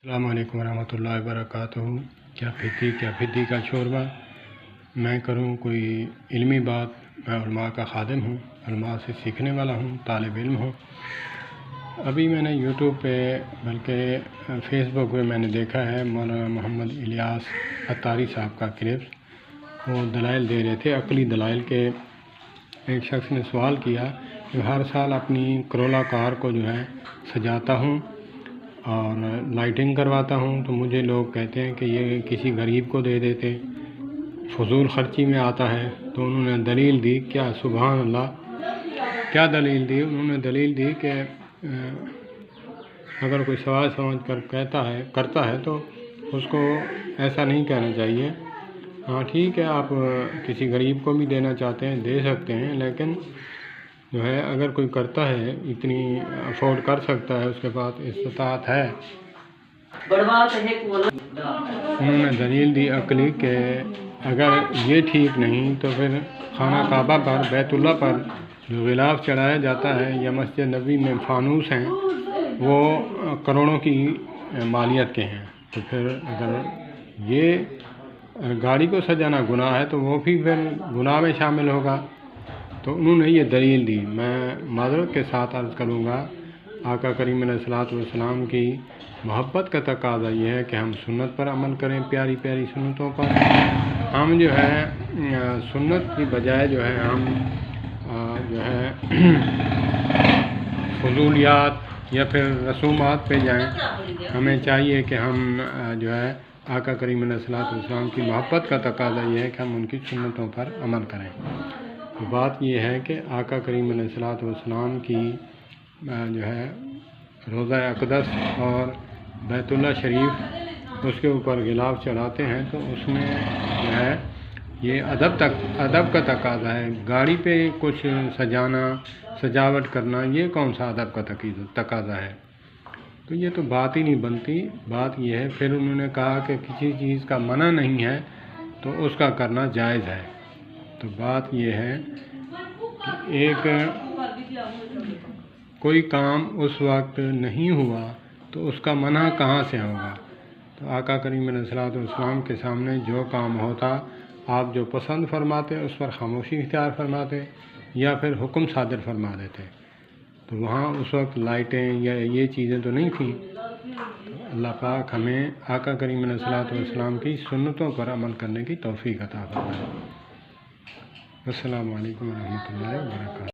السلام علیکم ورحمۃ اللہ وبرکاتہ۔ کیا پھدی کا شوربہ میں کروں کوئی علمی بات؟ میں علماء کا خادم ہوں، علماء سے سیکھنے والا ہوں، طالب علم ہوں۔ ابھی میں نے یوٹیوب پہ بلکہ فیس بک پہ میں نے دیکھا ہے مولانا محمد الیاس عطاری صاحب کا کلپس، وہ دلائل دے رہے تھے، عقلی دلائل کے۔ ایک شخص نے سوال کیا کہ ہر سال اپنی کرولا کار کو جو ہے سجاتا ہوں اور لائٹنگ کرواتا ہوں، تو مجھے لوگ کہتے ہیں کہ یہ کسی غریب کو دے دیتے، فضول خرچی میں آتا ہے۔ تو انہوں نے دلیل دی، کیا سبحان اللہ، کیا دلیل دی؟ انہوں نے دلیل دی کہ اگر کوئی سوال سمجھ کر کرتا ہے تو اس کو ایسا نہیں کہنا چاہیے۔ ہاں ٹھیک ہے، آپ کسی غریب کو بھی دینا چاہتے ہیں دے سکتے ہیں، لیکن جو ہے اگر کوئی کرتا ہے، اتنی افورڈ کر سکتا ہے، اس کے پاس استطاعت ہے۔ انہوں نے دلیل دی عقلی کہ اگر یہ ٹھیک نہیں تو پھر خانہ کعبہ پر، بیت اللہ پر جو غلاف چڑھایا جاتا ہے یا مسجد نبوی میں فانوس ہیں، وہ کروڑوں کی مالیت کے ہیں۔ تو پھر اگر یہ گاڑی کو سجانا گناہ ہے تو وہ بھی پھر گناہ میں شامل ہوگا۔ تو انہوں نے یہ دلیل دی۔ میں معذرت کے ساتھ عرض کروں گا، آقا کریم علیہ الصلوۃ والسلام کی محبت کا تقاضا یہ ہے کہ ہم سنت پر عمل کریں، پیاری پیاری سنتوں پر۔ ہم جو ہے سنت کی بجائے جو ہے ہم جو ہے فضولیات یا پھر رسومات پہ جائیں۔ ہمیں چاہیے کہ ہم جو ہے آقا کریم علیہ الصلوۃ والسلام کی محبت کا تقاضا یہ ہے کہ ہم ان کی سنتوں پر عمل کریں۔ تو بات یہ ہے کہ آقا کریم علیہ الصلوۃ والسلام کی جو ہے روضہ اقدس اور بیت اللہ شریف، اس کے اوپر غلاف چڑھاتے ہیں، تو اس میں جو ہے یہ ادب کا تقاضا ہے۔ گاڑی پہ کچھ سجانا، سجاوٹ کرنا، یہ کون سا ادب کا تقاضا ہے؟ تو یہ تو بات ہی نہیں بنتی۔ بات یہ ہے، پھر انہوں نے کہا کہ کسی چیز کا منع نہیں ہے تو اس کا کرنا جائز ہے۔ تو بات یہ ہے کہ ایک کوئی کام اس وقت نہیں ہوا تو اس کا منع کہاں سے ہوگا؟ تو آقا کریم علیہ الصلوۃ والسلام کے سامنے جو کام ہوتا، آپ جو پسند فرماتے اس پر خاموشی اختیار فرماتے یا پھر حکم صادر فرما دیتے۔ تو وہاں اس وقت لائٹیں یا یہ چیزیں تو نہیں تھیں۔ تو اللہ پاک ہمیں آقا کریم علیہ الصلوۃ والسلام کی سنتوں پر عمل کرنے کی توفیق عطا فرمائے۔ السلام علیکم ورحمۃ اللہ وبرکاتہ۔